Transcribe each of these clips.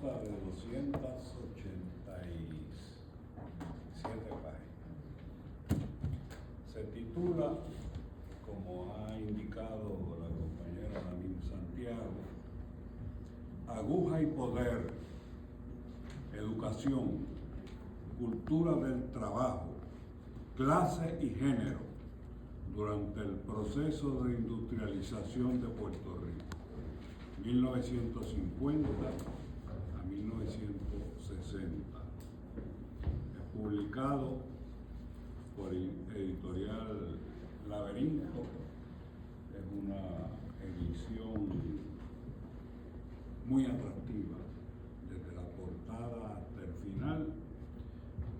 consta de 287 páginas. Se titula, como ha indicado la compañera Danín Santiago, Aguja y Poder, Educación, Cultura del Trabajo, Clase y Género durante el proceso de industrialización de Puerto Rico, 1950 a 1960. Es publicado por Editorial Laberinto. Es una edición muy atractiva, desde la portada hasta el final.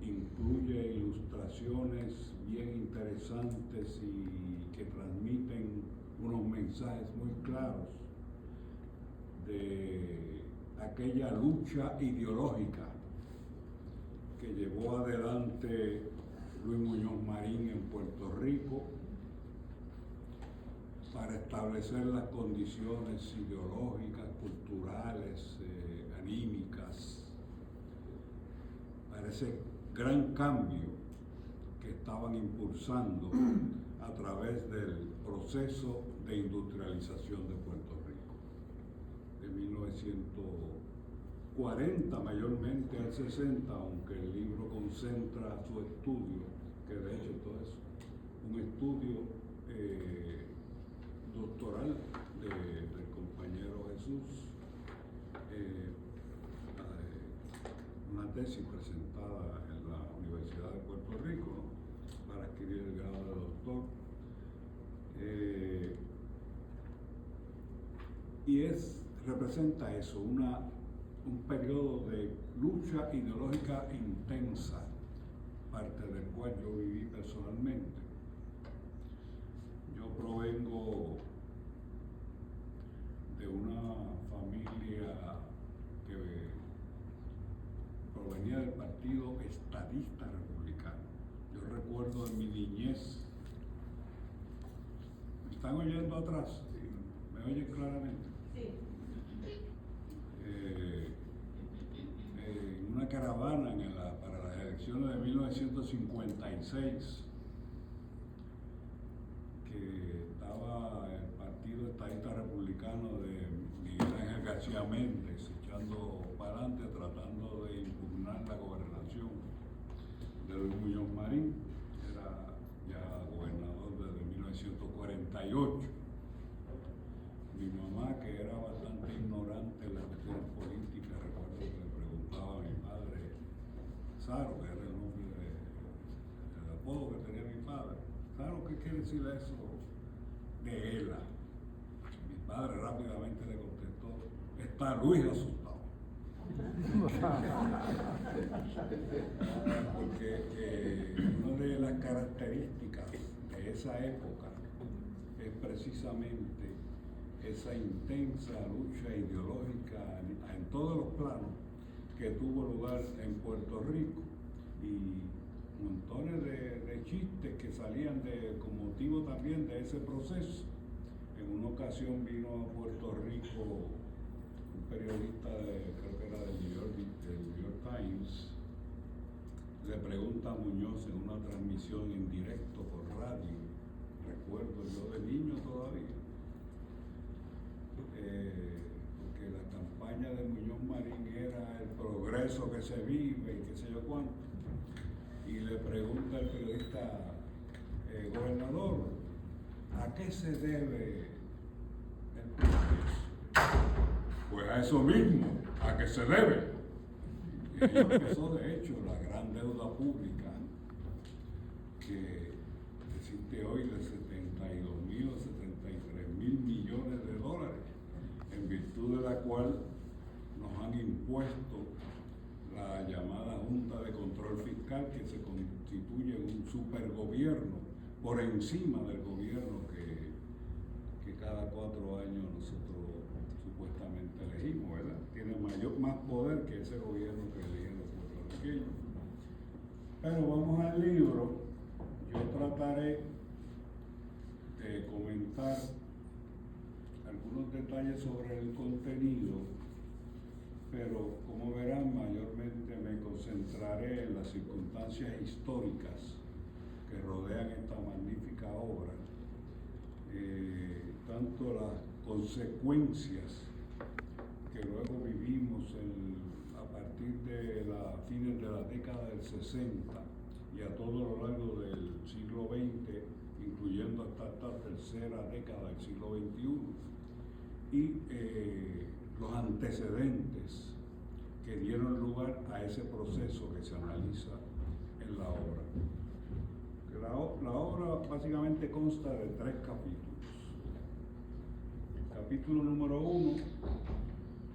Incluye ilustraciones bien interesantes y que transmiten unos mensajes muy claros de aquella lucha ideológica que llevó adelante Luis Muñoz Marín en Puerto Rico para establecer las condiciones ideológicas, culturales, anímicas, para ese gran cambio que estaban impulsando a través del proceso de industrialización de Puerto Rico, de 1940 mayormente al 60, aunque el libro concentra su estudio, que de hecho todo es un estudio doctoral del compañero Jesús, una tesis presentada en la Universidad de Puerto Rico, ¿no?, para adquirir el grado de doctor. Y representa eso, un periodo de lucha ideológica intensa, parte del cual yo viví personalmente. Yo provengo de una familia que provenía del Partido Estadista Republicano. Yo recuerdo en mi niñez. ¿Me están oyendo atrás? ¿Me oyen claramente? Sí. En una caravana para las elecciones de 1956, que estaba el Partido Estadista Republicano de Miguel Ángel García Méndez echando para adelante, tratando de impugnar la gobernación de Luis Muñoz Marín, que era ya gobernador desde 1948. Mi mamá, que era bastante ignorante en las cuestiones políticas, recuerdo que le preguntaba a mi padre, Saro, que era el nombre el apodo que tenía mi padre, Saro, ¿qué quiere decir eso de ELA? Mi padre rápidamente le contestó, está Luis asustado. Porque una de las características de esa época es precisamente esa intensa lucha ideológica en todos los planos que tuvo lugar en Puerto Rico, y montones de chistes que salían con motivo también de ese proceso. En una ocasión vino a Puerto Rico un periodista, creo que era del New York Times, le pregunta a Muñoz en una transmisión en directo por radio, recuerdo yo de niño todavía, porque la campaña de Muñoz Marín era el progreso que se vive y qué sé yo cuánto, y le pregunta el periodista, gobernador, ¿a qué se debe el progreso? Pues a eso mismo, ¿a qué se debe? Y ahí empezó de hecho la gran deuda pública que existe hoy de 72.000 o 73.000 millones de dólares, en virtud de la cual nos han impuesto la llamada Junta de Control Fiscal, que se constituye en un supergobierno por encima del gobierno que cada 4 años nosotros supuestamente elegimos, ¿verdad? Tiene más poder que ese gobierno que eligen los puertorriqueños. Pero vamos al libro. Yo trataré de comentar algunos detalles sobre el contenido pero como verán, mayormente me concentraré en las circunstancias históricas que rodean esta magnífica obra, tanto las consecuencias que luego vivimos a partir de fines de la década del 60 y a todo lo largo del siglo XX, incluyendo hasta esta tercera década del siglo XXI, y los antecedentes que dieron lugar a ese proceso que se analiza en la obra. La obra básicamente consta de 3 capítulos. El capítulo número 1,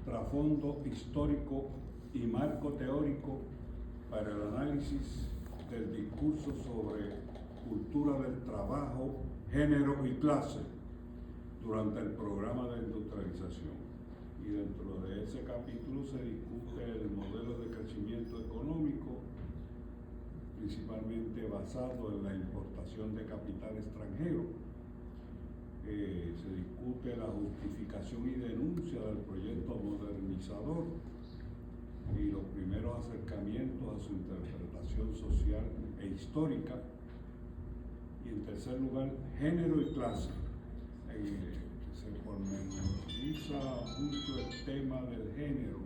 trasfondo histórico y marco teórico para el análisis del discurso sobre cultura del trabajo, género y clase durante el programa de industrialización. Y dentro de ese capítulo se discute el modelo de crecimiento económico, principalmente basado en la importación de capital extranjero. Se discute la justificación y denuncia del proyecto modernizador y los primeros acercamientos a su interpretación social e histórica. Y en tercer lugar, género y clase. Se pormenoriza mucho el tema del género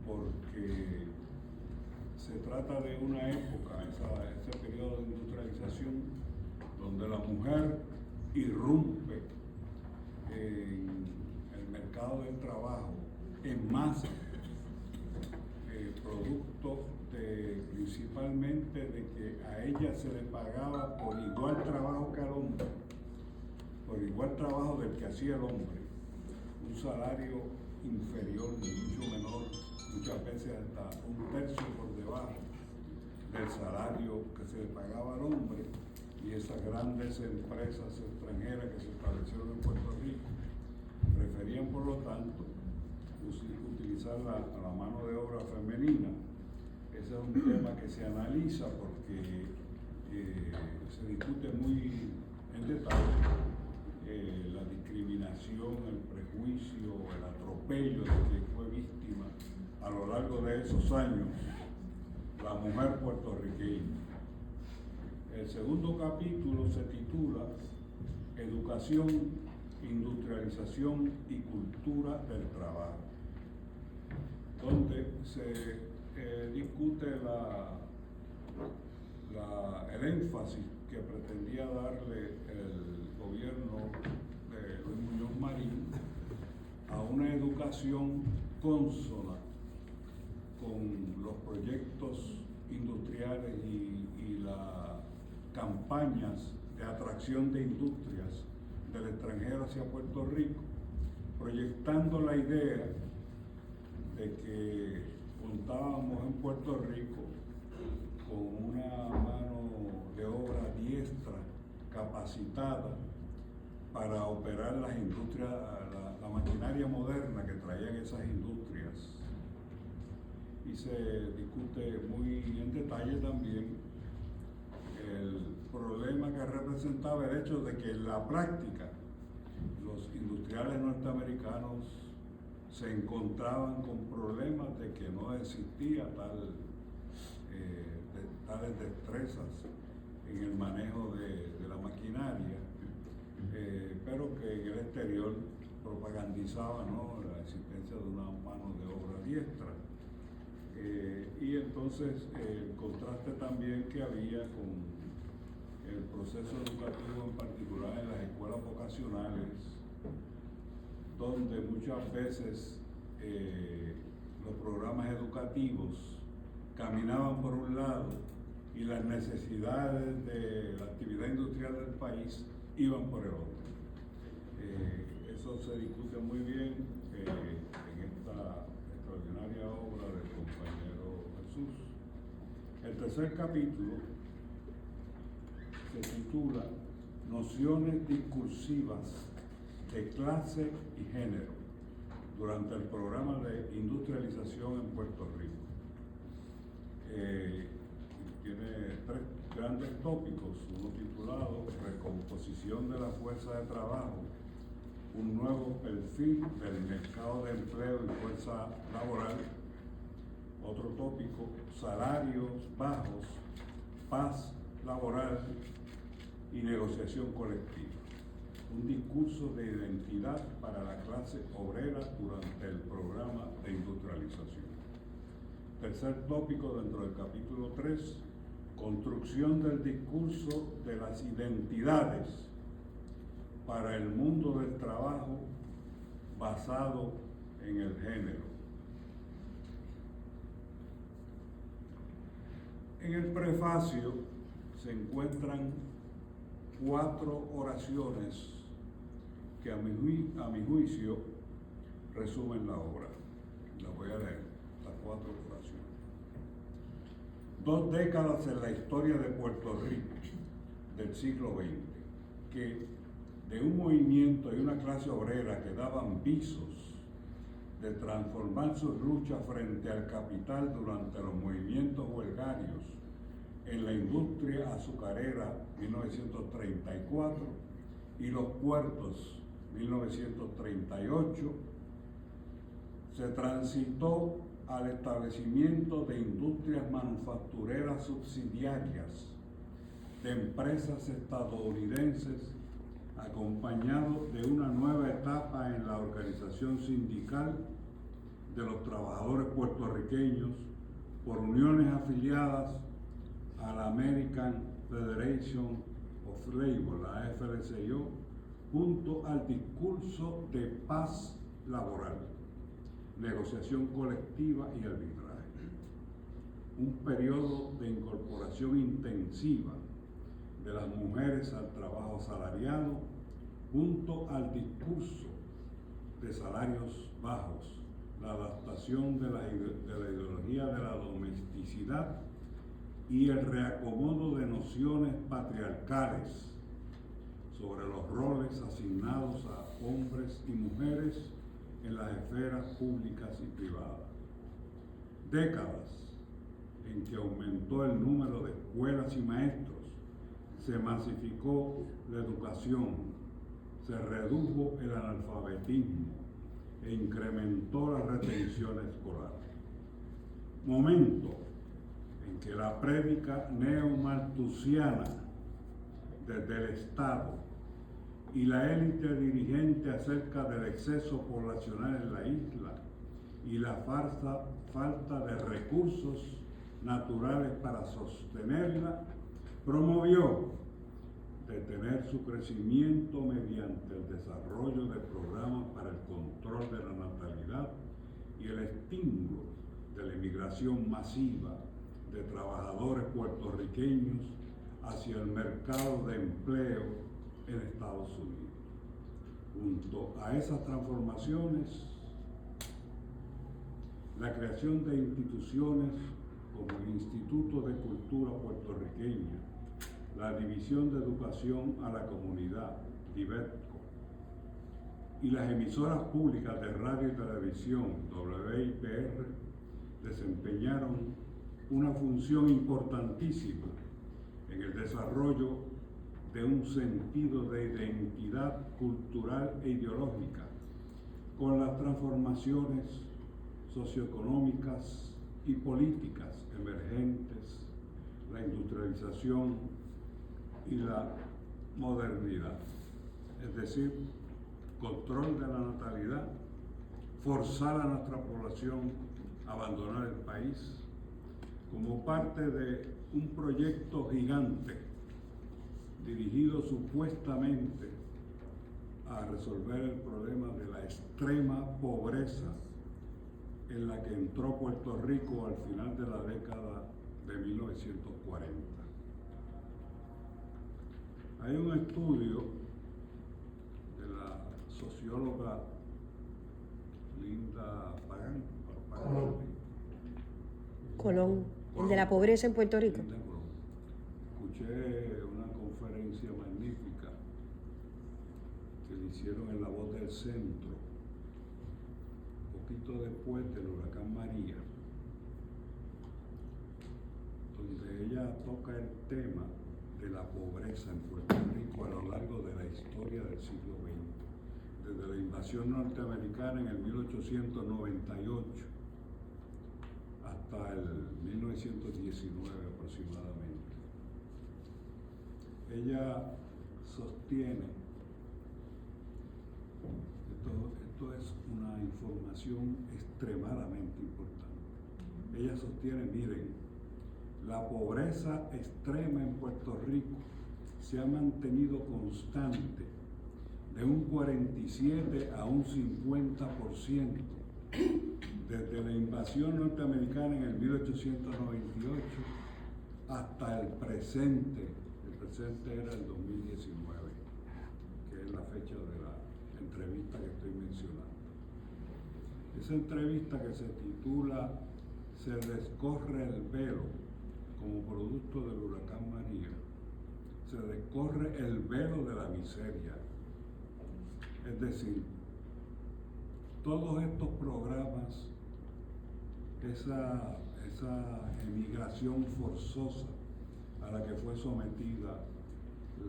porque se trata de una época, ese periodo de industrialización, donde la mujer irrumpe en el mercado del trabajo en masa, producto principalmente de que a ella se le pagaba por igual trabajo que al hombre, por igual trabajo del que hacía el hombre, un salario inferior, mucho menor, muchas veces hasta 1/3 por debajo del salario que se le pagaba al hombre. Y esas grandes empresas extranjeras que se establecieron en Puerto Rico preferían, por lo tanto, utilizar la mano de obra femenina. Ese es un tema que se analiza porque se discute muy en detalle la discriminación, el prejuicio, el atropello de que fue víctima a lo largo de esos años la mujer puertorriqueña. El segundo capítulo se titula Educación, Industrialización y Cultura del Trabajo, donde se discute el énfasis que pretendía darle el gobierno de Luis Muñoz Marín a una educación consona con los proyectos industriales y las campañas de atracción de industrias del extranjero hacia Puerto Rico, proyectando la idea de que contábamos en Puerto Rico con una mano de obra diestra, capacitada para operar las industrias, la maquinaria moderna que traían esas industrias. Y se discute muy en detalle también el problema que representaba el hecho de que en la práctica los industriales norteamericanos se encontraban con problemas de que no existía tales destrezas en el manejo de la maquinaria, pero que en el exterior propagandizaba, ¿no?, la existencia de una mano de obra diestra. Y entonces el contraste también que había con el proceso educativo, en particular en las escuelas vocacionales, donde muchas veces los programas educativos caminaban por un lado y las necesidades de la actividad industrial del país iban por el otro. Eso se discute muy bien en esta extraordinaria obra del compañero Jesús. El tercer capítulo se titula Nociones discursivas de clase y género durante el programa de industrialización en Puerto Rico. Tiene 3 grandes tópicos, uno titulado Recomposición de la fuerza de trabajo un nuevo perfil del mercado de empleo y fuerza laboral. Otro tópico, salarios bajos, paz laboral y negociación colectiva. Un discurso de identidad para la clase obrera durante el programa de industrialización. Tercer tópico dentro del capítulo 3, construcción del discurso de las identidades para el mundo del trabajo basado en el género. En el prefacio se encuentran 4 oraciones que a mi juicio resumen la obra. La voy a leer, las 4 oraciones. 2 décadas en la historia de Puerto Rico del siglo XX, que de un movimiento y una clase obrera que daban visos de transformar sus luchas frente al capital durante los movimientos huelgarios en la industria azucarera 1934 y los puertos 1938, se transitó al establecimiento de industrias manufactureras subsidiarias de empresas estadounidenses, acompañado de una nueva etapa en la organización sindical de los trabajadores puertorriqueños por uniones afiliadas a la American Federation of Labor, la AFL-CIO, junto al discurso de paz laboral, negociación colectiva y arbitraje. Un periodo de incorporación intensiva de las mujeres al trabajo asalariado, junto al discurso de salarios bajos, la adaptación de la ideología de la domesticidad y el reacomodo de nociones patriarcales sobre los roles asignados a hombres y mujeres en las esferas públicas y privadas. Décadas en que aumentó el número de escuelas y maestros, se masificó la educación, se redujo el analfabetismo e incrementó la retención escolar. Momento en que la prédica neomalthusiana desde el Estado y la élite dirigente acerca del exceso poblacional en la isla y la falta de recursos naturales para sostenerla, promovió detener su crecimiento mediante el desarrollo de programas para el control de la natalidad y el estímulo de la inmigración masiva de trabajadores puertorriqueños hacia el mercado de empleo en Estados Unidos. Junto a esas transformaciones, la creación de instituciones como el Instituto de Cultura Puertorriqueña, la División de Educación a la Comunidad, DIVETCO, y las emisoras públicas de radio y televisión, WIPR, desempeñaron una función importantísima en el desarrollo de un sentido de identidad cultural e ideológica, con las transformaciones socioeconómicas y políticas emergentes, la industrialización y la modernidad, es decir, control de la natalidad, forzar a nuestra población a abandonar el país, como parte de un proyecto gigante dirigido supuestamente a resolver el problema de la extrema pobreza en la que entró Puerto Rico al final de la década de 1940. Hay un estudio de la socióloga Linda Colón, el de la pobreza en Puerto Rico. Escuché una conferencia magnífica que le hicieron en La Voz del Centro, poquito después del huracán María, donde ella toca el tema de la pobreza en Puerto Rico a lo largo de la historia del siglo XX, desde invasión norteamericana en el 1898 hasta el 1919 aproximadamente. Ella sostiene, esto es una información extremadamente importante, ella sostiene, miren, la pobreza extrema en Puerto Rico se ha mantenido constante de un 47 a un 50% desde la invasión norteamericana en el 1898 hasta el presente. El presente era el 2019, que es la fecha de la entrevista que estoy mencionando. Esa entrevista, que se titula "Se descorre el velo", como producto del huracán María, se descorre el velo de la miseria. Es decir, todos estos programas, esa emigración forzosa a la que fue sometida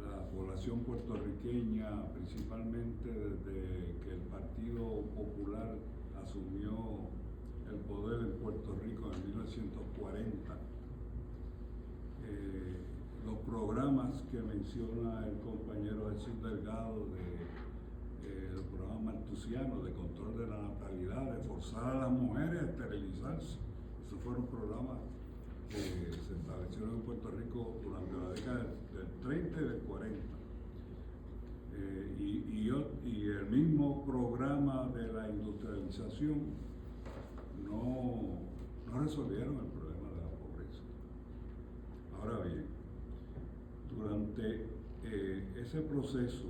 la población puertorriqueña, principalmente desde que el Partido Popular asumió el poder en Puerto Rico en 1940, los programas que menciona el compañero Jesús Delgado los programas maltusianos de control de la natalidad, de forzar a las mujeres a esterilizarse. Esos fueron programas que se establecieron en Puerto Rico durante la década del 30 y del 40. Y el mismo programa de la industrialización no resolvieron el problema de la pobreza. Ahora bien, durante ese proceso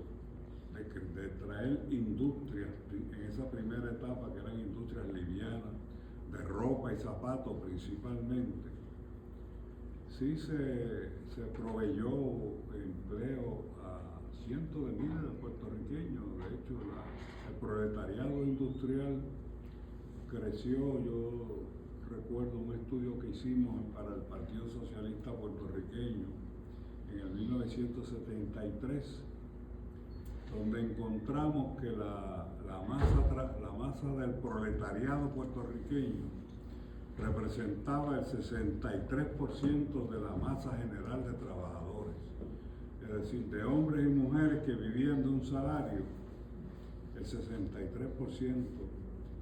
de traer industrias, en esa primera etapa que eran industrias livianas, de ropa y zapatos principalmente, sí se proveyó empleo a cientos de miles de puertorriqueños. De hecho, el proletariado industrial creció. Yo recuerdo un estudio que hicimos para el Partido Socialista Puertorriqueño en el 1973, donde encontramos que la masa del proletariado puertorriqueño representaba el 63% de la masa general de trabajadores, es decir, de hombres y mujeres que vivían de un salario, el 63%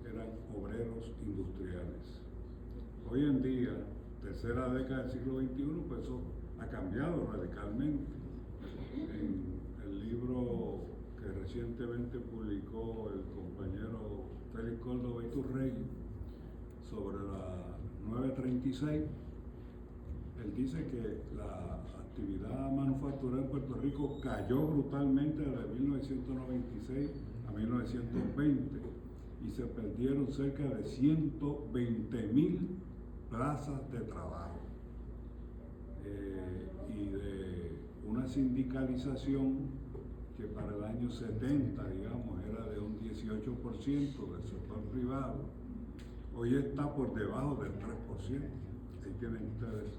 eran obreros industriales. Hoy en día, tercera década del siglo XXI, pues eso ha cambiado radicalmente. En el libro que recientemente publicó el compañero Félix Córdoba Iturrey sobre la 936, él dice que la actividad manufacturera en Puerto Rico cayó brutalmente desde 1996 a 1920 y se perdieron cerca de 120,000 plazas de trabajo y de una sindicalización que para el año 70, digamos, era de un 18% del sector privado, hoy está por debajo del 3%. Ahí tienen ustedes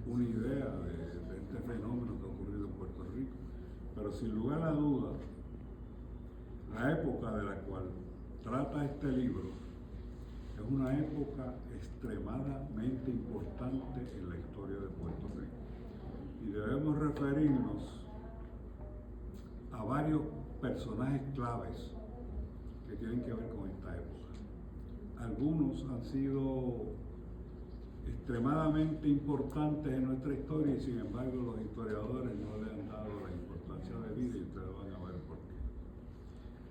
una idea de este fenómeno que ha ocurrido en Puerto Rico. Pero sin lugar a dudas, la época de la cual trata este libro es una época extremadamente importante en la historia de Puerto Rico. Y debemos referirnos a varios personajes claves que tienen que ver con esta época. Algunos han sido extremadamente importantes en nuestra historia y sin embargo los historiadores no le han dado la importancia debida y ustedes van a ver por qué.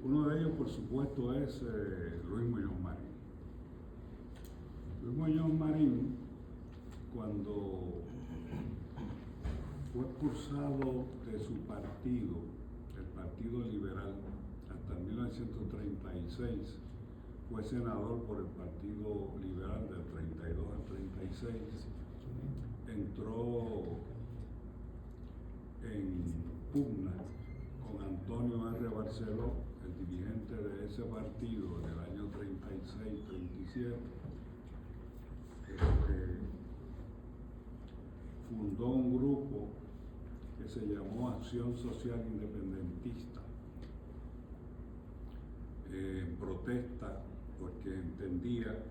Uno de ellos, por supuesto, es Luis Muñoz Marín. Luis Muñoz Marín, cuando fue expulsado de su partido, el Partido Liberal, hasta 1936, fue senador por el Partido Liberal del 32 al 36, entró en pugna con Antonio R. Barceló, el dirigente de ese partido en el año 36-37, fundó un grupo que se llamó Acción Social Independentista. protesta porque entendía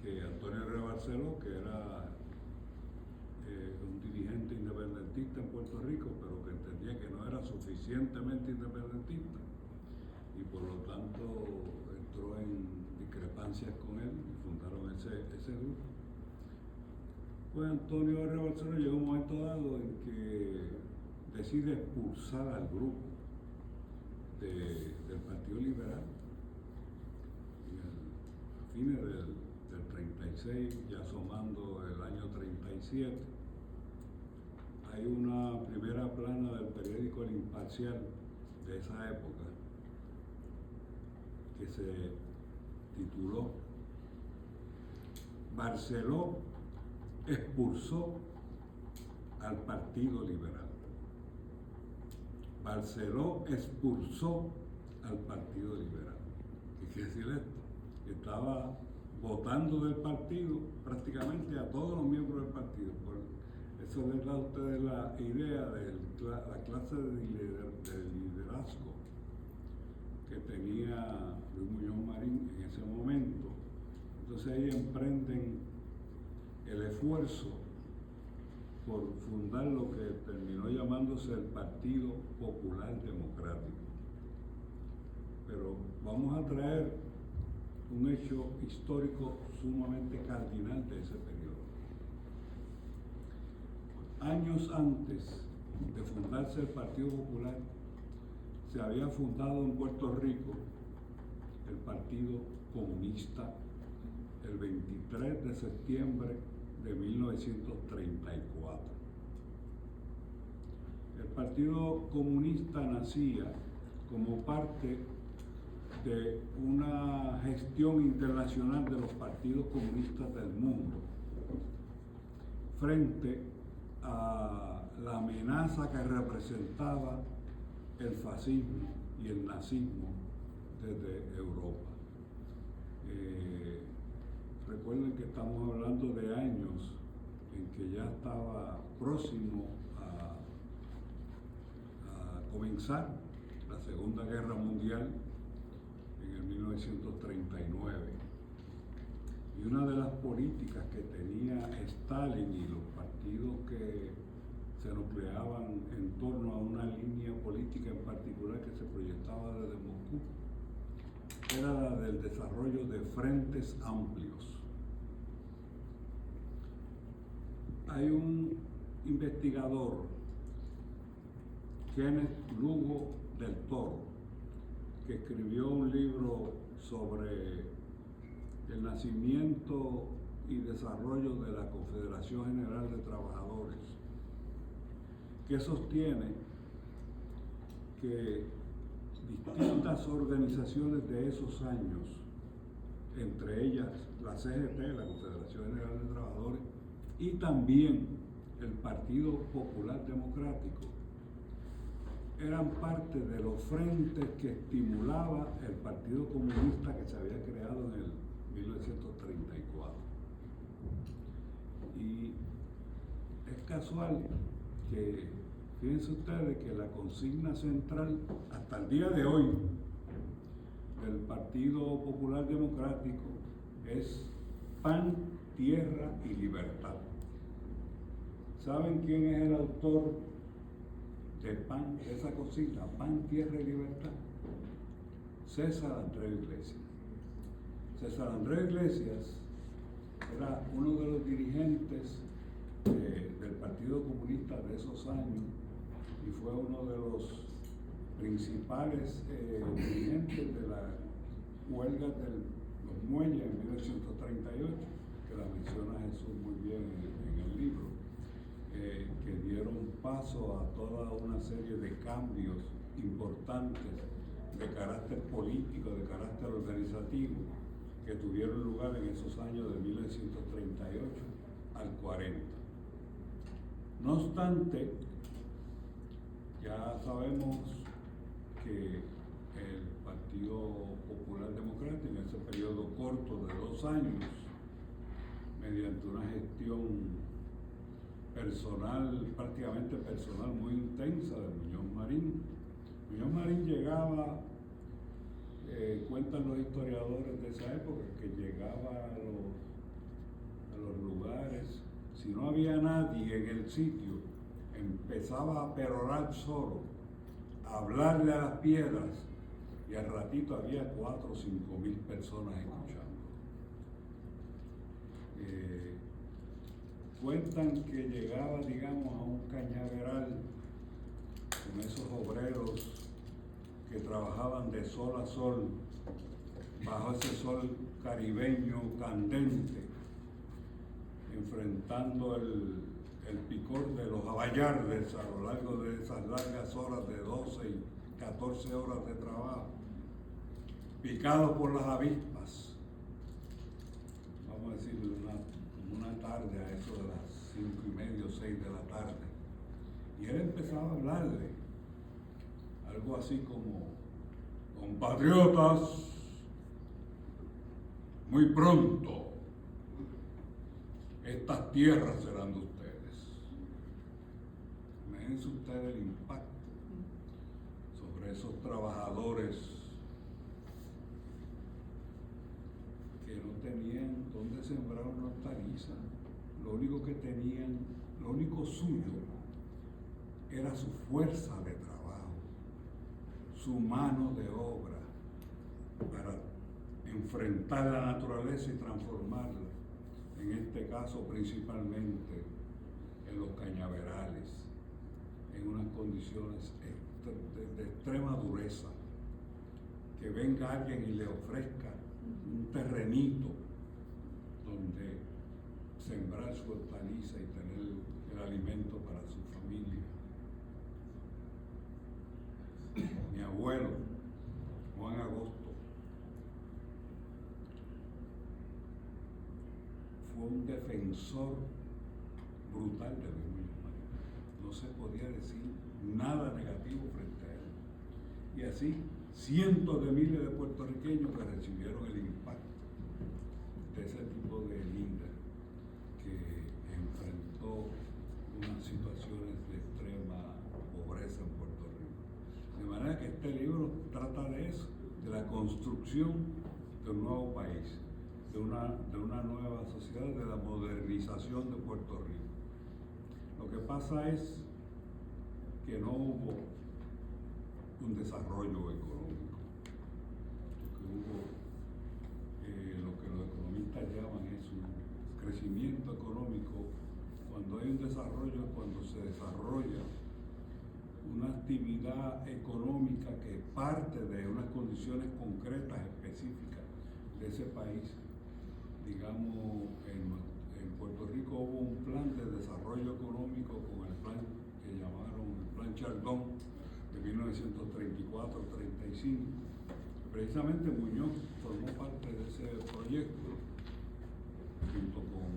que Antonio R. Barceló, que era un dirigente independentista en Puerto Rico, pero que entendía que no era suficientemente independentista y por lo tanto entró en discrepancias con él y fundaron ese grupo. Pues Antonio R. Barceló llegó a un momento dado en que decide expulsar al grupo del Partido Liberal a fines del 36, ya asomando el año 37. Hay una primera plana del periódico El Imparcial de esa época que se tituló Barceló expulsó al Partido Liberal. Barceló expulsó al Partido Liberal. ¿Qué quiere decir esto? Que estaba votando del partido prácticamente a todos los miembros del partido. Eso les da a ustedes la idea de la clase de liderazgo que tenía Luis Muñoz Marín en ese momento. Entonces ahí emprenden el esfuerzo por fundar lo que terminó llamándose el Partido Popular Democrático. Pero vamos a traer un hecho histórico sumamente cardinal de ese periodo. Años antes de fundarse el Partido Popular, se había fundado en Puerto Rico el Partido Comunista el 23 de septiembre de 1934. El Partido Comunista nacía como parte de una gestión internacional de los partidos comunistas del mundo frente a la amenaza que representaba el fascismo y el nazismo desde Europa. Recuerden que estamos hablando de años en que ya estaba próximo a comenzar la Segunda Guerra Mundial en el 1939. Y una de las políticas que tenía Stalin y los partidos que se nucleaban en torno a una línea política en particular que se proyectaba desde Moscú era la del desarrollo de frentes amplios. Hay un investigador, Kenneth Lugo del Toro, que escribió un libro sobre el nacimiento y desarrollo de la Confederación General de Trabajadores, que sostiene que distintas organizaciones de esos años, entre ellas la CGT, la Confederación General de Trabajadores, y también el Partido Popular Democrático, eran parte de los frentes que estimulaba el Partido Comunista que se había creado en el 1934. Y es casual que, fíjense ustedes, que la consigna central hasta el día de hoy del Partido Popular Democrático es pan, tierra y libertad. ¿Saben quién es el autor de PAN, de esa consigna, pan, tierra y libertad? César Andrés Iglesias. César Andrés Iglesias era uno de los dirigentes del Partido Comunista de esos años y fue uno de los principales dirigentes de la huelga de los muelles en 1938, que la menciona Jesús muy bien en el libro. Que dieron paso a toda una serie de cambios importantes de carácter político, de carácter organizativo, que tuvieron lugar en esos años de 1938 al 40. No obstante, ya sabemos que el Partido Popular Democrático, en ese periodo corto de 2 años, mediante una gestión personal, prácticamente personal, muy intensa de Muñoz Marín. Muñoz Marín llegaba cuentan los historiadores de esa época que llegaba a los lugares, si no había nadie en el sitio, empezaba a perorar solo, a hablarle a las piedras, y al ratito había 4 o 5 mil personas escuchando. Cuentan que llegaba, digamos, a un cañaveral con esos obreros que trabajaban de sol a sol, bajo ese sol caribeño candente, enfrentando el picor de los abayardes a lo largo de esas largas horas de 12 y 14 horas de trabajo, picados por las avispas, vamos a decir, una tarde a eso de las 5:30 o 6 de la tarde. Y él empezaba a hablarle, algo así como: compatriotas, muy pronto estas tierras serán de ustedes. Imagínense ustedes el impacto sobre esos trabajadores que no tenían dónde sembrar una hortaliza. Lo único que tenían, lo único suyo, era su fuerza de trabajo, su mano de obra, para enfrentar la naturaleza y transformarla, en este caso principalmente en los cañaverales, en unas condiciones de extrema dureza. Que venga alguien y le ofrezca un terrenito donde sembrar su hortaliza y tener el alimento para su familia. Mi abuelo, Juan Agosto, fue un defensor brutal de Luis Muñoz Marín. No se podía decir nada negativo frente a él. Y así, cientos de miles de puertorriqueños que recibieron el impacto de ese tipo de líder que enfrentó unas situaciones de extrema pobreza en Puerto Rico. De manera que este libro trata de eso, de la construcción de un nuevo país, de una nueva sociedad, de la modernización de Puerto Rico. Lo que pasa es que no hubo un desarrollo económico, que hubo lo que los economistas llaman es un crecimiento económico. Cuando hay un desarrollo es cuando se desarrolla una actividad económica que parte de unas condiciones concretas, específicas de ese país. Digamos, en Puerto Rico hubo un plan de desarrollo económico con el plan que llamaron el Plan Chardón de 1934-35. Precisamente Muñoz formó parte de ese proyecto junto con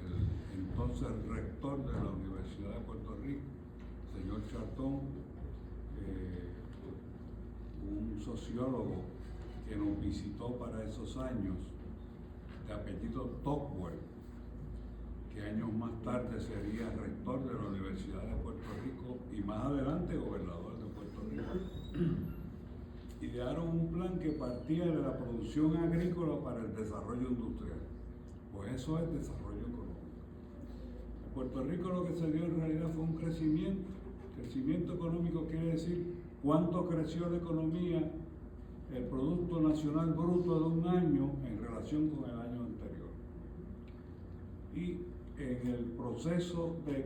el entonces rector de la Universidad de Puerto Rico, señor Chardón, un sociólogo que nos visitó para esos años, de apellido Tocqueville, que años más tarde sería rector de la Universidad de Puerto Rico y más adelante gobernador de Puerto Rico. Idearon un plan que partía de la producción agrícola para el desarrollo industrial. Pues eso es desarrollo económico. En Puerto Rico lo que se dio en realidad fue un crecimiento. Crecimiento económico quiere decir cuánto creció la economía, el Producto Nacional Bruto de un año en relación con el año anterior. Y en el proceso de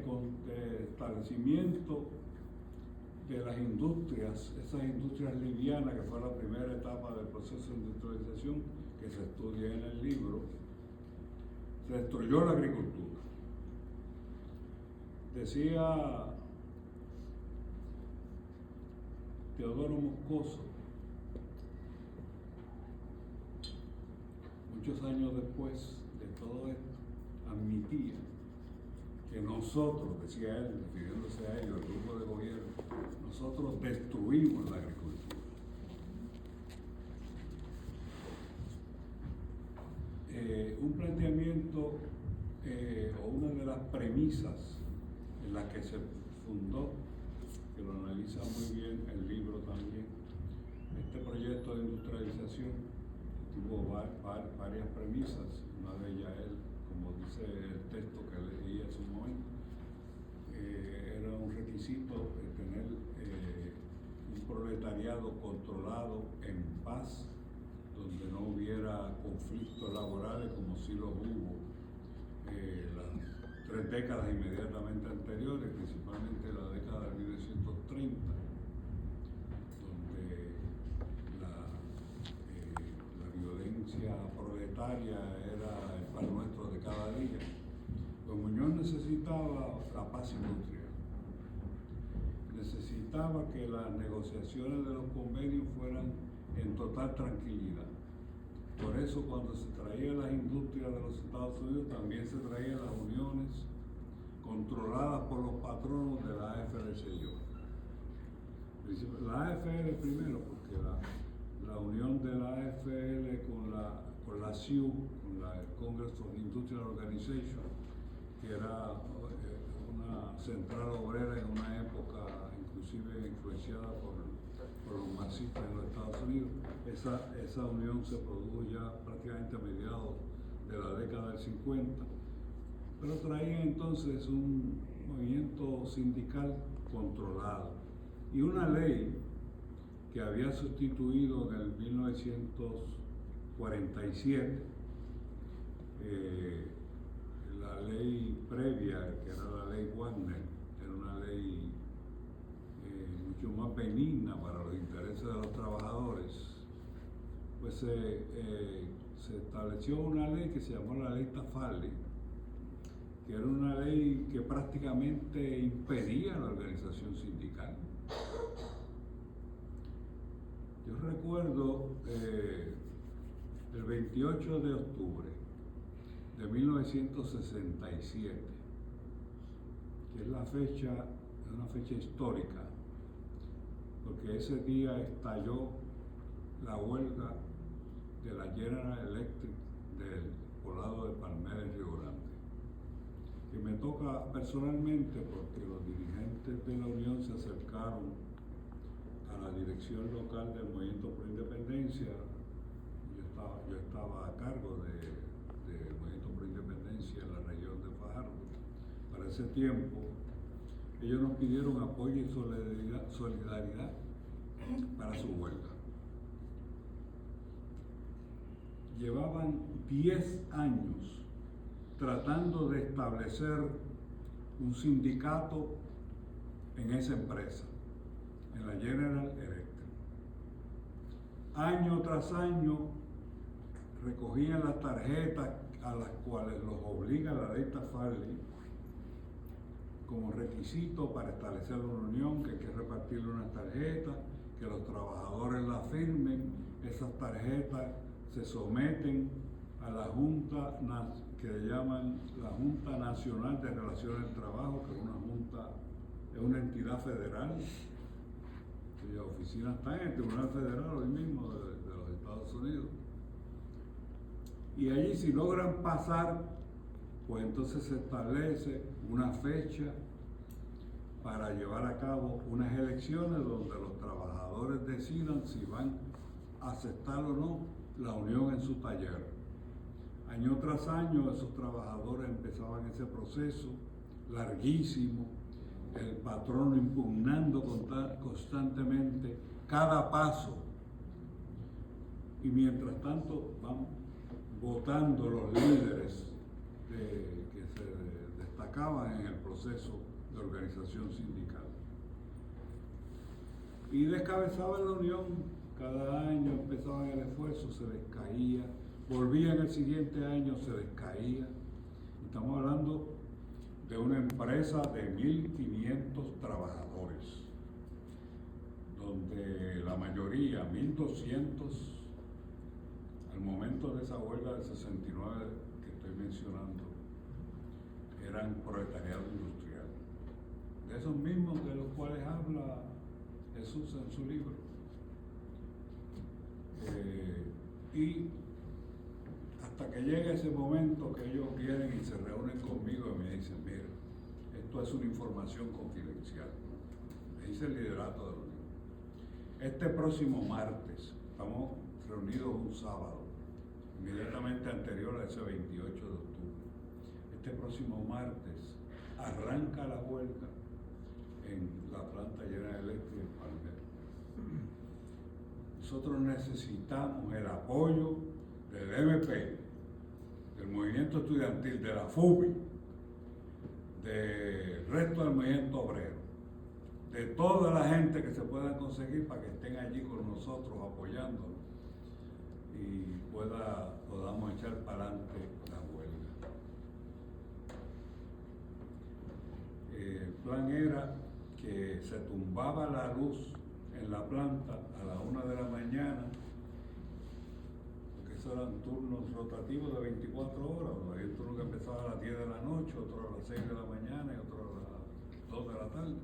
establecimiento de las industrias, esas industrias livianas, que fue la primera etapa del proceso de industrialización que se estudia en el libro, se destruyó la agricultura. Decía Teodoro Moscoso, muchos años después de todo esto, admitía que nosotros, decía él, refiriéndose a ellos, el grupo de gobierno, nosotros destruimos la agricultura. Un planteamiento o una de las premisas en las que se fundó, que lo analiza muy bien el libro también, este proyecto de industrialización tuvo varias premisas. Una de ellas es, como dice el texto que leí hace un momento, era un requisito tener un proletariado controlado en paz, donde no hubiera conflictos laborales como sí los hubo las 3 décadas inmediatamente anteriores, principalmente la década de 1930, donde la violencia proletaria era el pan nuestro de cada día. Pues Muñoz necesitaba la paz industrial, necesitaba que las negociaciones de los convenios fueran en total tranquilidad. Por eso cuando se traían las industrias de los Estados Unidos también se traían las uniones controladas por los patronos de la AFL-CIO. La AFL primero, porque la unión de la AFL con la CIU, con la Congress of Industrial Organization, que era una central obrera en una época inclusive influenciada por los marxistas en los Estados Unidos, esa unión se produjo ya prácticamente a mediados de la década del 50, pero traía entonces un movimiento sindical controlado y una ley que había sustituido en el 1947 la ley previa, que era la ley Wagner, era una ley mucho más benigna para los intereses de los trabajadores. Pues se estableció una ley que se llamó la ley Tafarly, que era una ley que prácticamente impedía la organización sindical. Yo recuerdo el 28 de octubre de 1967, que es una fecha histórica, porque ese día estalló la huelga de la General Electric del poblado de Palmera en Río Grande, que me toca personalmente porque los dirigentes de la Unión se acercaron a la dirección local del Movimiento por Independencia. Yo estaba a cargo del Movimiento por Independencia en la región de Fajardo. Para ese tiempo, ellos nos pidieron apoyo y solidaridad para su huelga. Llevaban 10 años tratando de establecer un sindicato en esa empresa, en la General Electric. Año tras año recogían las tarjetas a las cuales los obliga la ley Tafarly como requisito para establecer una unión, que hay que repartirle unas tarjetas, que los trabajadores las firmen. Esas tarjetas se someten a la Junta, que le llaman la Junta Nacional de Relaciones del Trabajo, que es una entidad federal, cuya oficina está en el Tribunal Federal hoy mismo de los Estados Unidos. Y allí, si logran pasar, pues entonces se establece una fecha para llevar a cabo unas elecciones donde los trabajadores decidan si van a aceptar o no la unión en su taller. Año tras año esos trabajadores empezaban ese proceso larguísimo, el patrono impugnando constantemente cada paso, y mientras tanto van votando los líderes que se destacaban en el proceso de organización sindical. Y descabezaban la unión, cada año empezaban el esfuerzo, se les caía, volvían el siguiente año, se les caía. Estamos hablando de una empresa de 1.500 trabajadores, donde la mayoría, 1.200, al momento de esa huelga del 69 que estoy mencionando, eran proletariado industrial, de esos mismos de los cuales habla Jesús en su libro. Y hasta que llega ese momento que ellos vienen y se reúnen conmigo y me dicen: mira, esto es una información confidencial. Me dice el liderato de la Unión: este próximo martes, estamos reunidos un sábado, inmediatamente anterior a ese 28 de octubre. Este próximo martes arranca la huelga en la planta General Electric en Palmera. Nosotros necesitamos el apoyo del MP, del movimiento estudiantil, de la FUBI, del resto del movimiento obrero, de toda la gente que se pueda conseguir para que estén allí con nosotros apoyándonos y podamos echar para adelante la huelga. El plan era que se tumbaba la luz en la planta a la 1 de la mañana, porque esos eran turnos rotativos de 24 horas. Había un turno que empezaba a las 10 de la noche, otro a las 6 de la mañana y otro a las 2 de la tarde.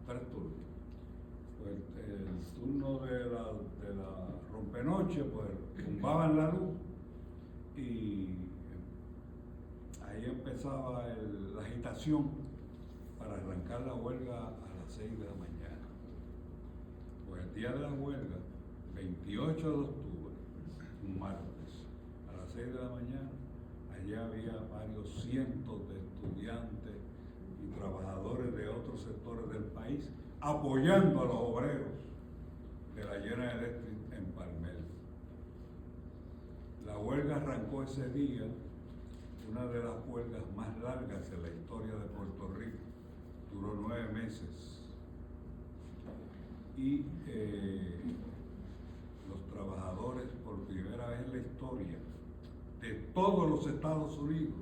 3 turnos. Pues el turno de la rompenoche, pues tumbaban la luz y ahí empezaba la agitación para arrancar la huelga a las 6 de la mañana. Pues el día de la huelga, 28 de octubre, un martes, a las 6 de la mañana, allá había varios cientos de estudiantes y trabajadores de otros sectores del país apoyando a los obreros de la General Electric en Palmera. La huelga arrancó ese día, una de las huelgas más largas en la historia de Puerto Rico, duró 9 meses. Y los trabajadores, por primera vez en la historia de todos los Estados Unidos,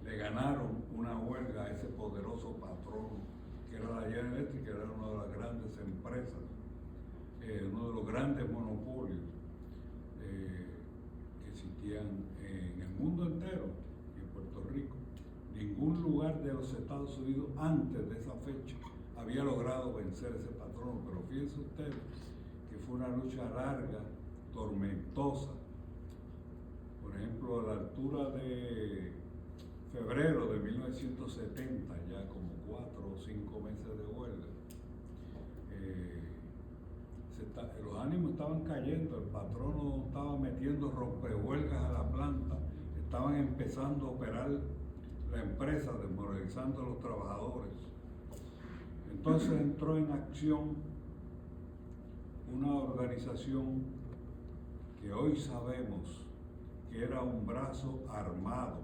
le ganaron una huelga a ese poderoso patrón que era la General Electric, que era una de las grandes empresas, uno de los grandes monopolios que existían en el mundo entero y en Puerto Rico. Ningún lugar de los Estados Unidos antes de esa fecha había logrado vencer ese patrón, pero fíjense ustedes que fue una lucha larga, tormentosa. Por ejemplo, a la altura de febrero de 1970, ya como 4 o 5 meses de huelga, los ánimos estaban cayendo, el patrono estaba metiendo rompehuelgas a la planta, estaban empezando a operar la empresa, desmoralizando a los trabajadores. Entonces entró en acción una organización que hoy sabemos que era un brazo armado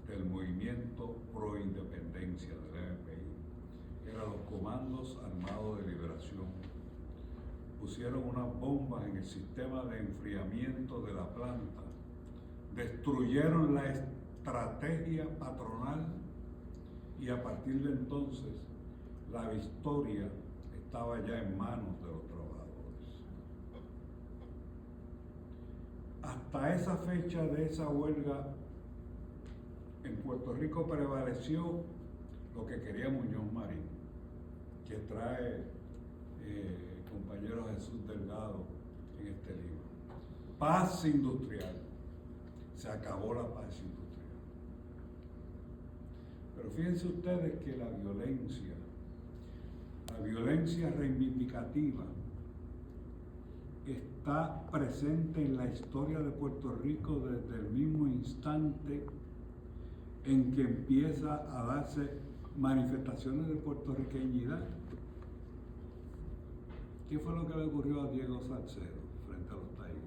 del movimiento pro independencia del MPI, eran los Comandos Armados de Liberación. Pusieron unas bombas en el sistema de enfriamiento de la planta, destruyeron la estrategia patronal y a partir de entonces la victoria estaba ya en manos de los trabajadores. Hasta esa fecha de esa huelga, en Puerto Rico prevaleció lo que quería Muñoz Marín, que trae compañero Jesús Delgado en este libro. Paz industrial. Se acabó la paz industrial. Pero fíjense ustedes que la violencia reivindicativa está presente en la historia de Puerto Rico desde el mismo instante en que empieza a darse manifestaciones de puertorriqueñidad. ¿Qué fue lo que le ocurrió a Diego Salcedo frente a los taínos?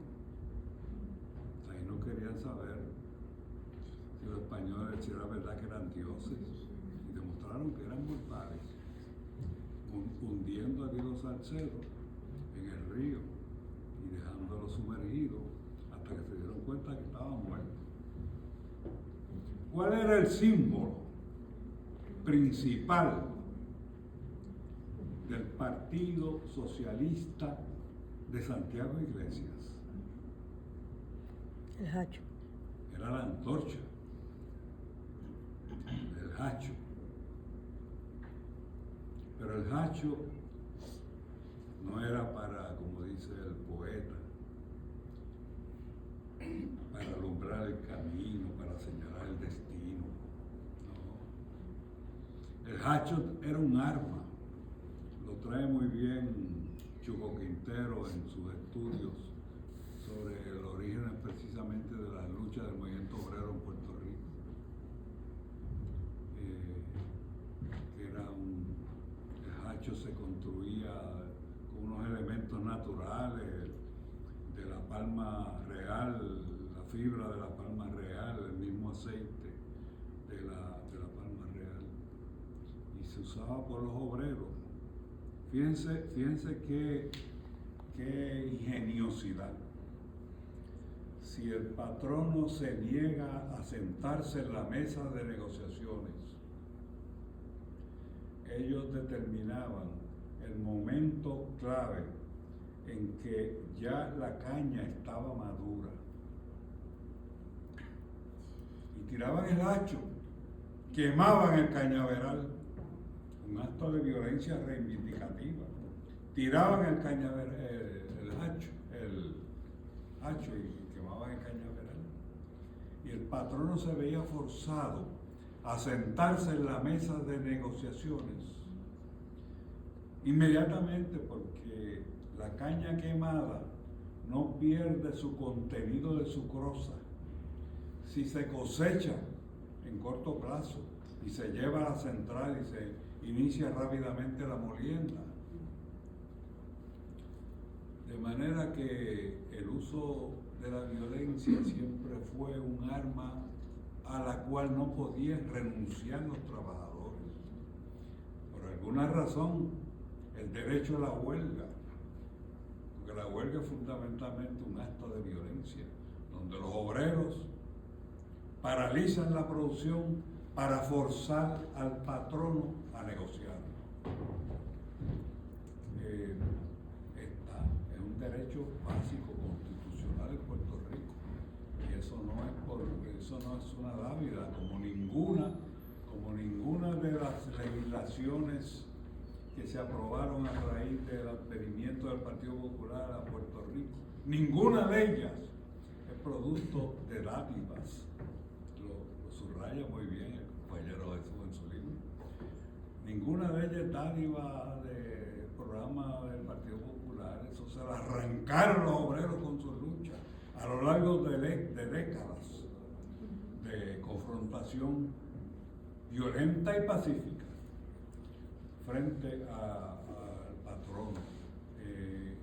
Los taínos querían saber si los españoles, si era verdad que eran dioses, y demostraron que eran mortales, hundiendo a Diego Salcedo en el río y dejándolo sumergido hasta que se dieron cuenta que estaba muerto. ¿Cuál era el símbolo principal del Partido Socialista de Santiago Iglesias? El hacho. Era la antorcha, el hacho. Pero el hacho no era para, como dice el poeta, para alumbrar el camino, para señalar el destino. No. El hacho era un arma. Lo trae muy bien Chuco Quintero en sus estudios sobre el origen precisamente de las luchas del movimiento obrero en Puerto Rico, que era el hacho se construía con unos elementos naturales, de la palma real, la fibra de la palma real, el mismo aceite de la palma real, y se usaba por los obreros. Fíjense qué ingeniosidad. Si el patrono se niega a sentarse en la mesa de negociaciones, ellos determinaban el momento clave en que ya la caña estaba madura y tiraban el hacho, quemaban el cañaveral, un acto de violencia reivindicativa. Tiraban el cañaveral, el hacho y quemaban el cañaveral. Y el patrono se veía forzado a sentarse en la mesa de negociaciones inmediatamente, porque la caña quemada no pierde su contenido de sucrosa si se cosecha en corto plazo y se lleva a la central y se inicia rápidamente la molienda. De manera que el uso de la violencia siempre fue un arma a la cual no podían renunciar los trabajadores. Por alguna razón, el derecho a la huelga, porque la huelga es fundamentalmente un acto de violencia, donde los obreros paralizan la producción para forzar al patrono a negociar. Es un derecho básico constitucional en Puerto Rico, y eso no es una dávida, como ninguna de las legislaciones que se aprobaron a raíz del advenimiento del Partido Popular a Puerto Rico. Ninguna de ellas es producto de dádivas. Lo subraya muy bien el compañero Jesús en su libro. Ninguna de ellas es dádiva del programa del Partido Popular. Eso se lo arrancaron los obreros con su lucha a lo largo de décadas de confrontación violenta y pacífica frente al patrón,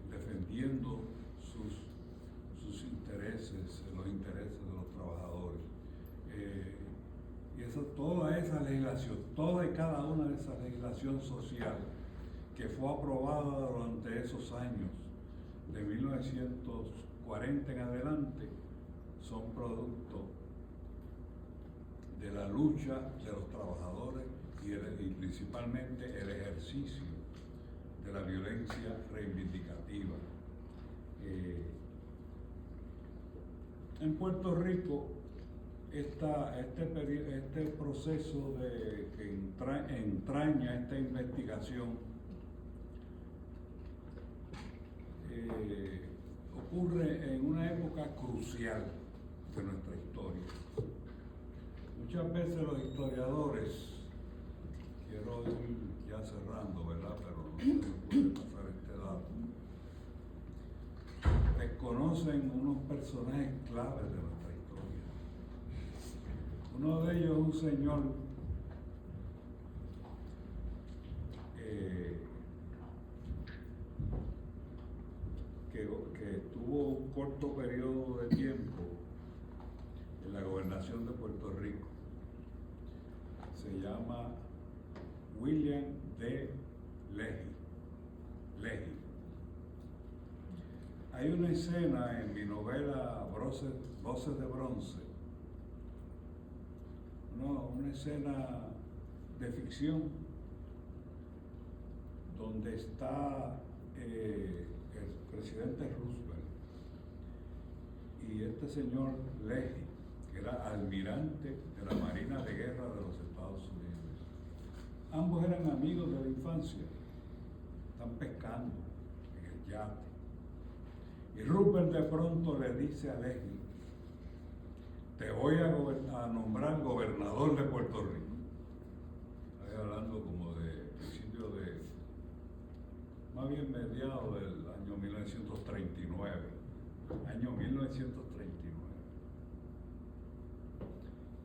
defendiendo sus intereses, los intereses de los trabajadores. Y toda esa legislación, toda y cada una de esas legislación social que fue aprobada durante esos años, de 1940 en adelante, son producto de la lucha de los trabajadores y principalmente el ejercicio de la violencia reivindicativa. En Puerto Rico, este proceso que entraña esta investigación ocurre en una época crucial de nuestra historia. Muchas veces los historiadores, quiero ir ya cerrando, ¿verdad? Pero no se me puede pasar este dato, desconocen unos personajes claves de nuestra historia. Uno de ellos es un señor que tuvo un corto periodo de tiempo en la gobernación de Puerto Rico. Se llama William D. Leahy. Hay una escena en mi novela Voces de Bronce, una escena de ficción donde está el presidente Roosevelt y este señor Leahy, que era almirante de la Marina de Guerra de los Estados Unidos. Ambos eran amigos de la infancia, están pescando en el yate. Y Roosevelt de pronto le dice a Leahy: te voy a nombrar gobernador de Puerto Rico. Estoy hablando como de principio de, más bien mediados del año 1939, año 1939.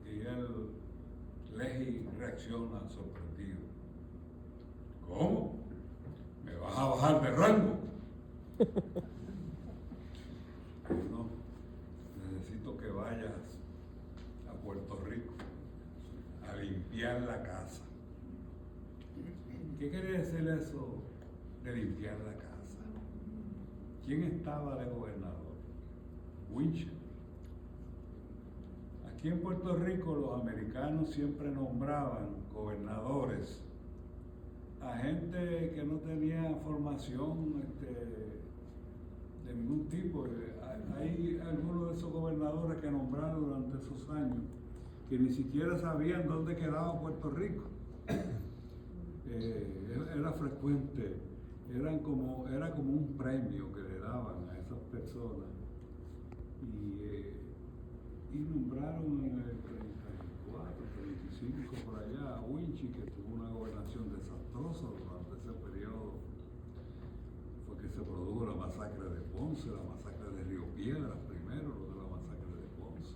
Y el Lehi reacciona sorprendido. ¿Cómo? ¿Me vas a bajar de rango? No, necesito que vayas a Puerto Rico a limpiar la casa. ¿Qué quiere decir eso de limpiar la casa? ¿Quién estaba de gobernador? Winchell. Aquí en Puerto Rico los americanos siempre nombraban gobernadores a gente que no tenía formación de ningún tipo. Hay algunos de esos gobernadores que nombraron durante esos años que ni siquiera sabían dónde quedaba Puerto Rico. Era frecuente, era como un premio que le daban a esas personas. Y nombraron en el 34, 35 por allá a Winchell, que tuvo una gobernación desastrosa durante ese periodo. Fue que se produjo la masacre de Ponce, la masacre de Río Piedras primero, luego la masacre de Ponce,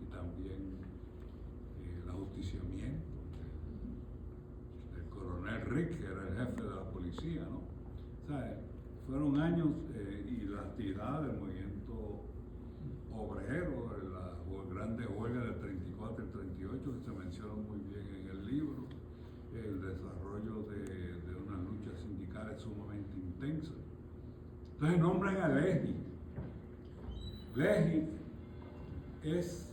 y también el ajusticiamiento del coronel Rick, que era el jefe de la policía, ¿no? O sea, fueron años y la actividad del movimiento obrero, las grandes huelgas del 34 y 38 que se mencionan muy bien en el libro, el desarrollo de unas luchas sindicales sumamente intensas. Entonces nombran a Lehi. Lehi es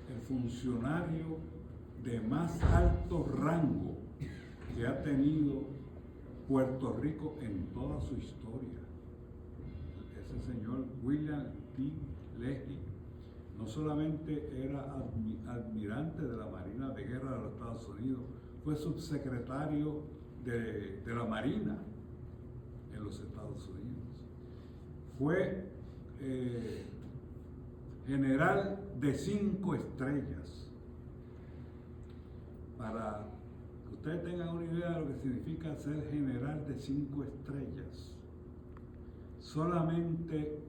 el funcionario de más alto rango que ha tenido Puerto Rico en toda su historia. Ese señor William T. Lehi no solamente era almirante de la Marina de Guerra de los Estados Unidos, fue subsecretario de la Marina en los Estados Unidos. Fue general de 5 estrellas. Para que ustedes tengan una idea de lo que significa ser general de 5 estrellas, solamente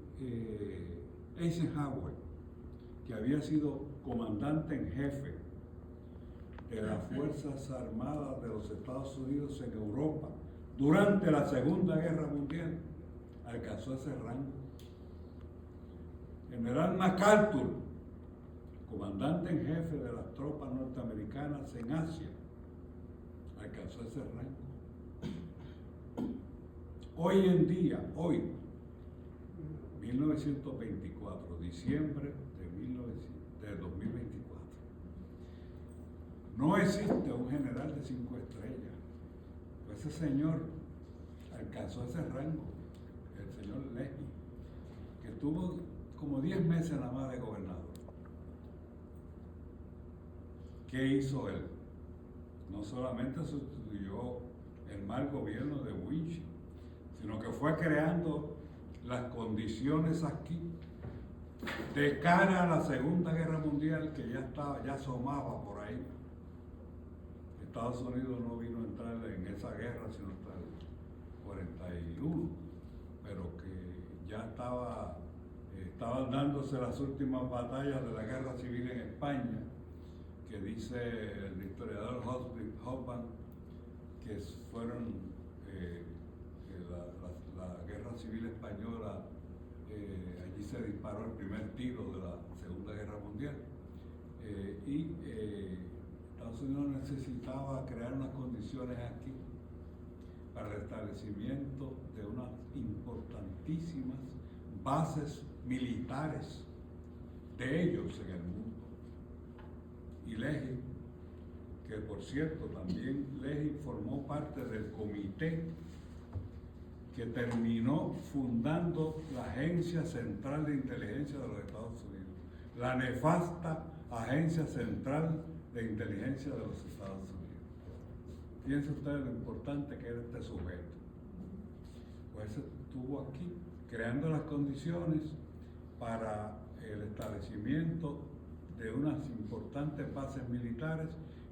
Eisenhower, que había sido comandante en jefe de las Fuerzas Armadas de los Estados Unidos en Europa durante la Segunda Guerra Mundial, alcanzó ese rango. General MacArthur, comandante en jefe de las tropas norteamericanas en Asia, alcanzó ese rango. Hoy en día, 1924, diciembre de 2024, no existe un general de 5 estrellas. Pues ese señor alcanzó ese rango, el señor Lehi, que tuvo como 10 meses nada más de gobernador. ¿Qué hizo él? No solamente sustituyó el mal gobierno de Winchell, sino que fue creando las condiciones aquí de cara a la Segunda Guerra Mundial, que ya asomaba por ahí. Estados Unidos no vino a entrar en esa guerra sino hasta el 41, pero que ya estaban dándose las últimas batallas de la guerra civil en España, que dice el historiador Hobsbawm que fueron la guerra civil española. Allí se disparó el primer tiro de la Segunda Guerra Mundial, y Estados Unidos necesitaba crear unas condiciones aquí para el establecimiento de unas importantísimas bases militares de ellos en el mundo. Y Lehi, que por cierto también Lehi formó parte del comité que terminó fundando la Agencia Central de Inteligencia de los Estados Unidos, la nefasta Agencia Central de Inteligencia de los Estados Unidos. Piensen ustedes lo importante que era este sujeto. Pues estuvo aquí creando las condiciones para el establecimiento de unas importantes bases militares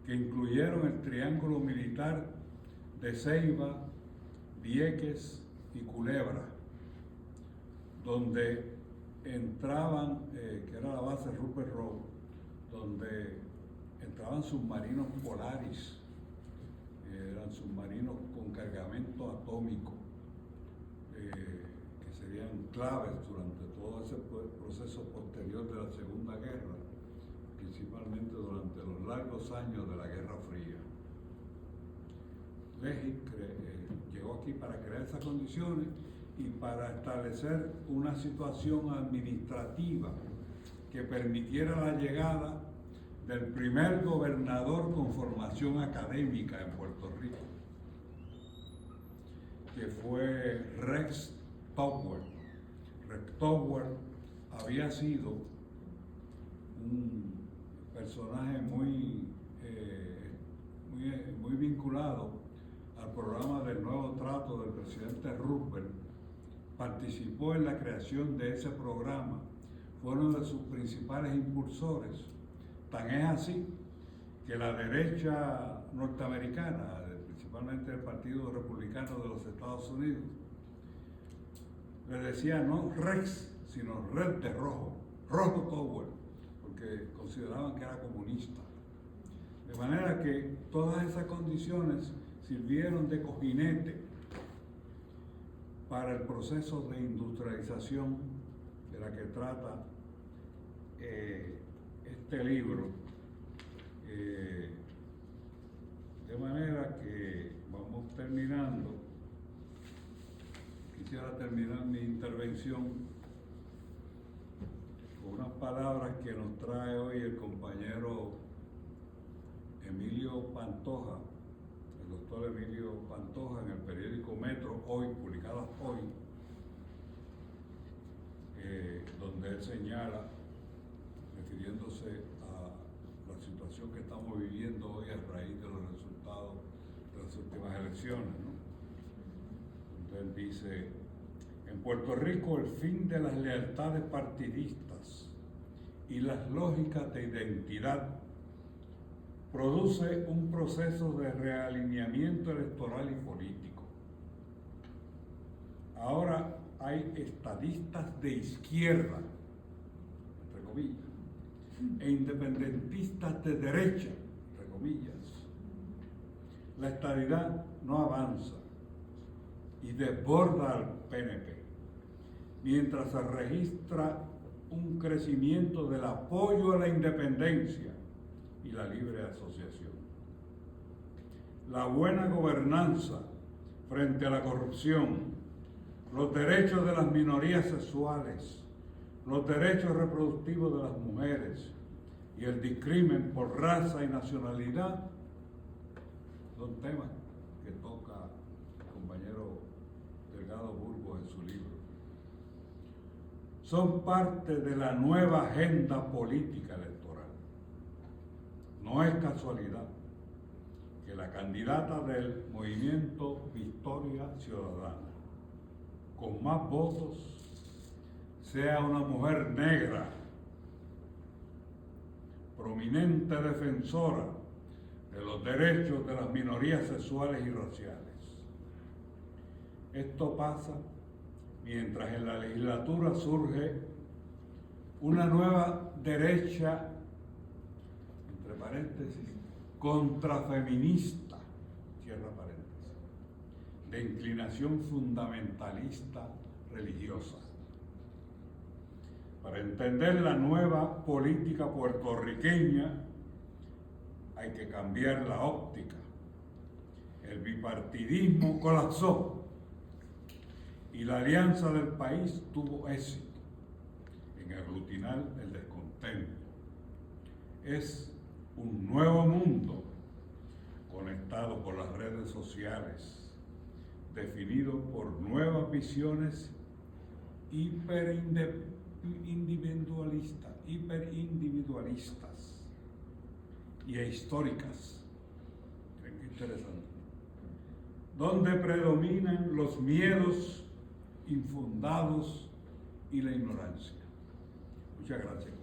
que incluyeron el triángulo militar de Ceiba, Vieques y Culebra, donde entraban, que era la base Rupert Road, donde entraban submarinos Polaris, eran submarinos con cargamento atómico, que serían claves durante todo ese proceso posterior de la Segunda Guerra, principalmente durante los largos años de la Guerra Fría. Leahy llegó aquí para crear esas condiciones y para establecer una situación administrativa que permitiera la llegada del primer gobernador con formación académica en Puerto Rico, que fue Rex Togwell. Rex Togwell había sido un personaje muy vinculado al programa del Nuevo Trato del presidente Roosevelt. Participó en la creación de ese programa, fue uno de sus principales impulsores. Tan es así que la derecha norteamericana, principalmente el Partido Republicano de los Estados Unidos, le decía no Rex, sino Red de rojo, rojo Togwell, porque consideraban que era comunista. De manera que todas esas condiciones sirvieron de cojinete para el proceso de industrialización de la que trata este libro. De manera que vamos terminando. Quisiera terminar mi intervención con unas palabras que nos trae hoy el compañero Emilio Pantoja, el doctor Emilio Pantoja, en el periódico Metro Hoy, publicadas hoy, donde él señala, refiriéndose a la situación que estamos viviendo hoy a raíz de los resultados de las últimas elecciones, ¿no? Entonces él dice: en Puerto Rico el fin de las lealtades partidistas y las lógicas de identidad produce un proceso de realineamiento electoral y político. Ahora hay estadistas de izquierda, entre comillas, e independentistas de derecha, entre comillas. La estadidad no avanza y desborda al PNP, mientras se registra un crecimiento del apoyo a la independencia y la libre asociación. La buena gobernanza frente a la corrupción, los derechos de las minorías sexuales, los derechos reproductivos de las mujeres y el discrimen por raza y nacionalidad son temas que toca el compañero Delgado Burgos en su libro. Son parte de la nueva agenda política electoral. No es casualidad que la candidata del movimiento Victoria Ciudadana con más votos sea una mujer negra, prominente defensora de los derechos de las minorías sexuales y raciales. Esto pasa mientras en la legislatura surge una nueva derecha, entre paréntesis, contrafeminista, cierra paréntesis, de inclinación fundamentalista religiosa. Para entender la nueva política puertorriqueña hay que cambiar la óptica. El bipartidismo colapsó y la alianza del país tuvo éxito en aglutinar el descontento. Es un nuevo mundo conectado por las redes sociales, definido por nuevas visiones hiperindividualistas y históricas. Miren qué interesante. Donde predominan los miedos infundados y la ignorancia. Muchas gracias.